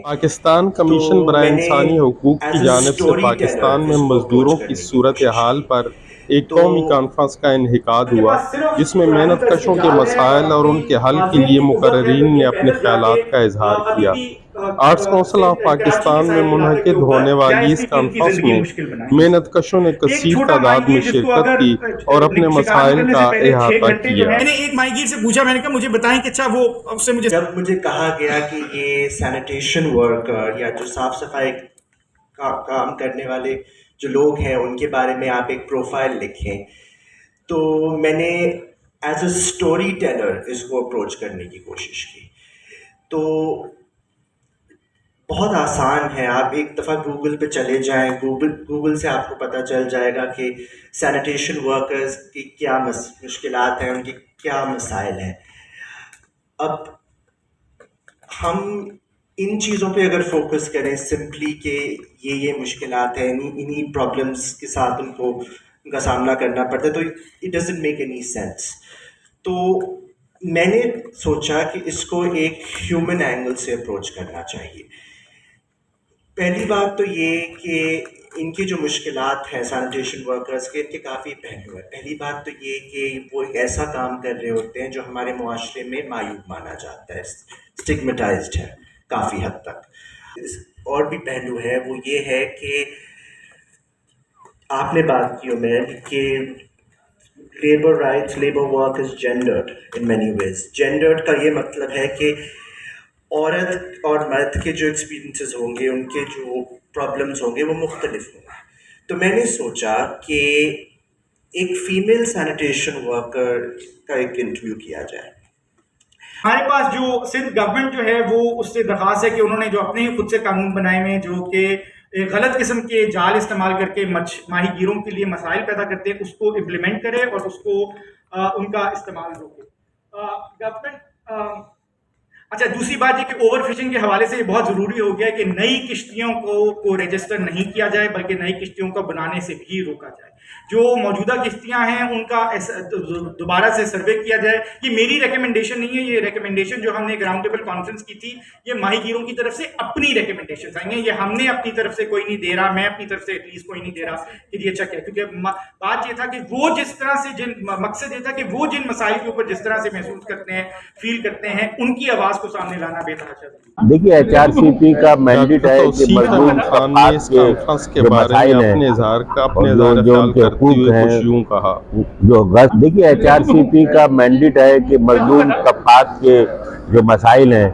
Pakistan commission तो बराए मैंने इंसानी हकूक़ की एज अ जानिब से स्टोरी पाकिस्तान टेलर में इसको अप्रोच मज़दूरों की करने की सूरत कोशिश हाल की। पर एक तो कौमी कॉन्फ्रेंस का इन्हिकाद के हुआ, पास सिर्फ जिसमें पुरानी मेहनत तर्ज की कशों के जाल है और मसाइल और अपनी उनके हल के माज़ियत लिए की कुव्वत है, तो मुकर्रीन ने ये अपने पैदल जाके ख़यालात का इजहार अभी किया। भी आर्ट्स कौंसिल ऑफ कराची के पाकिस्तान में साहिल इलाके के मुनक़िद होने ऊपर वाली इस गैस की उनकी कॉन्फ्रेंस जिंदगी में मुश्किल बनाई है। मेहनत कशों ने एक कसीर छोटा तादाद में माहीगीर जिसको शिरकत अगर की और अपने शिकार मसाइल निकलने का से पहले 6 अहाता घंटे जो है, किया। मैंने एक माहीगीर से पूछा, मैंने कहा मुझे बताएं कि अच्छा वो उससे मुझे जब मुझे कहा गया कि ये सैनिटेशन वर्कर या जो साफ सफाई का काम करने वाले जो लोग हैं उनके बारे में आप एक प्रोफाइल लिखें, तो मैंने एज अ स्टोरी टेलर इसको अप्रोच करने की कोशिश की। तो बहुत आसान है, आप एक दफ़ा गूगल पे चले जाएं, गूगल से आपको पता चल जाएगा कि सैनिटेशन वर्कर्स की क्या मुश्किलात हैं, उनकी क्या मसाइल हैं। अब हम इन चीज़ों पे अगर फोकस करें सिंपली कि ये मुश्किलात हैं, इन्हीं प्रॉब्लम्स के साथ उनका सामना करना पड़ता है, तो it doesn't make any sense. तो मैंने सोचा कि इसको एक ह्यूमन एंगल से अप्रोच करना चाहिए। पहली बात तो ये कि इनकी जो मुश्किलात हैं सैनिटेशन वर्कर्स के, इनके काफ़ी पहलू हैं। पहली बात तो ये कि वो एक ऐसा काम कर रहे होते हैं जो हमारे मुआशरे में मायूब माना जाता है, स्टिग्मेटाइज्ड है काफ़ी हद तक। और भी पहलू है, वो ये है कि आपने बात की उमर कि labour rights, labour work is gendered in many ways. Gendered का ये मतलब है कि औरत और मर्द के जो एक्सपीरियंसेस होंगे, उनके जो प्रॉब्लम्स होंगे, वो मुख्तलिफ होंगे। तो मैंने सोचा कि एक फीमेल सैनिटेशन वर्कर का एक इंटरव्यू किया जाए। हमारे पास जो सिंध गवर्नमेंट जो है वो उससे दरख्वास्त है कि उन्होंने जो अपने ही खुद से कानून बनाए हुए हैं जो कि गलत किस्म के जाल इस्तेमाल करके माहीगीरों के लिए मसाइल पैदा करते हैं, उसको इम्प्लीमेंट करे और उसको उनका इस्तेमाल रोके गवर्नमेंट। अच्छा, दूसरी बात ये कि ओवर फिशिंग के हवाले से ये बहुत ज़रूरी हो गया है कि नई किश्तियों को रजिस्टर नहीं किया जाए, बल्कि नई किश्तियों को बनाने से भी रोका जाए। जो मौजूदा किश्तियां हैं उनका दोबारा से सर्वे किया जाए। ये मेरी रिकमेंडेशन नहीं है, ये रिकमेंडेशन जो हमने ग्राउंड टेबल कॉन्फ्रेंस की थी, ये माहीगीरों की तरफ से अपनी रिकमेंडेशन आई हैं। ये हमने अपनी तरफ से कोई नहीं दे रहा, मैं अपनी तरफ से एटलीस्ट कोई नहीं दे रहा कि ये अच्छा क्या, क्योंकि बात ये था कि वो जिस तरह से मकसद ये था कि वो जिन मसाइल के ऊपर जिस तरह से महसूस करते हैं, फील करते हैं, उनकी आवाज को सामने लाना बेतहाशा है। देखिए, HRCP का मैंडेट है कि मजदूर तबकात के जो मसाइल हैं और जो उनके हुकूक हैं, जो देखिए HRCP का मैंडेट है कि मजदूर तबकात के जो मसाइल हैं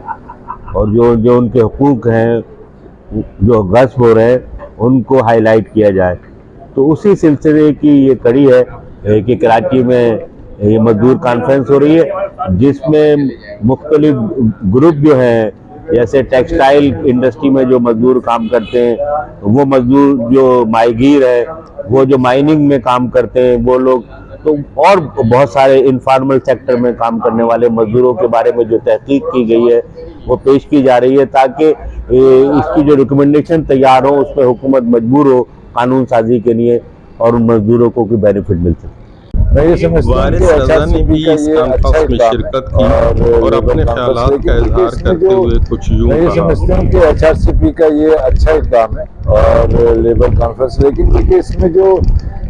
और जो उनके हुकूक हैं जो गस्ब हो रहे हैं उनको हाईलाइट किया जाए। तो उसी सिलसिले की ये कड़ी है कि कराची में ये मजदूर कॉन्फ्रेंस हो रही है, जिसमें मुख्तलिफ ग्रुप जो हैं, जैसे टेक्सटाइल इंडस्ट्री में जो मजदूर काम करते हैं, वो मजदूर जो माहीगीर है, वो जो माइनिंग में काम करते हैं वो लोग, तो और बहुत सारे इनफॉर्मल सेक्टर में काम करने वाले मजदूरों के बारे में जो तहकीक की गई है वो पेश की जा रही है, ताकि इसकी जो रिकमेंडेशन तैयार हो उस पर हुकूमत मजबूर हो कानून साजी के लिए और उन मजदूरों को भी बेनिफिट मिल सके। मैं ये समझता हूँ कि HRCP का ये अच्छा शिरकत की और अपने ख्यालात का इजहार करते हुए कुछ यूं मैं ये समझता हूँ कि HRCP का ये अच्छा इक़दाम है और लेबर कॉन्फ्रेंस, लेकिन देखिए इसमें जो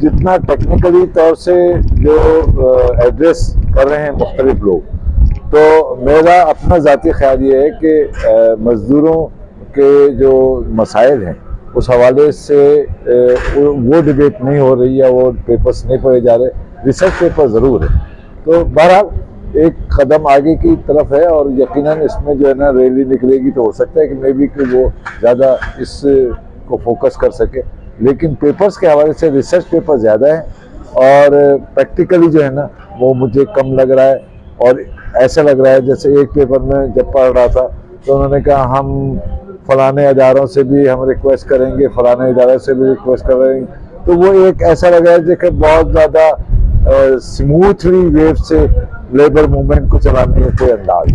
जितना टेक्निकली तौर से जो एड्रेस कर रहे हैं मुख्तलिफ लोग, तो मेरा अपना ज़ाती ख्याल ये है कि मज़दूरों के जो मसाइल हैं उस हवाले से वो डिबेट नहीं हो रही है, वो पेपर्स नहीं पढ़े जा रहे, रिसर्च पेपर ज़रूर है। तो बहरहाल एक कदम आगे की तरफ है और यकीनन इसमें जो है ना रैली निकलेगी, तो हो सकता है कि मे बी कि वो ज़्यादा इस को फोकस कर सके, लेकिन पेपर्स के हवाले से रिसर्च पेपर ज़्यादा है और प्रैक्टिकली जो है ना वो मुझे कम लग रहा है। और ऐसा लग रहा है जैसे एक पेपर में जब पढ़ रहा था तो उन्होंने कहा हम फलाने इदारों से भी हम रिक्वेस्ट करेंगे, फलाने इदारों से भी रिक्वेस्ट कर रहे हैं, तो वो एक ऐसा लग रहा है जैसे बहुत ज़्यादा स्मूथली वेव से लेबर मूवमेंट को चलाने के अंदाज।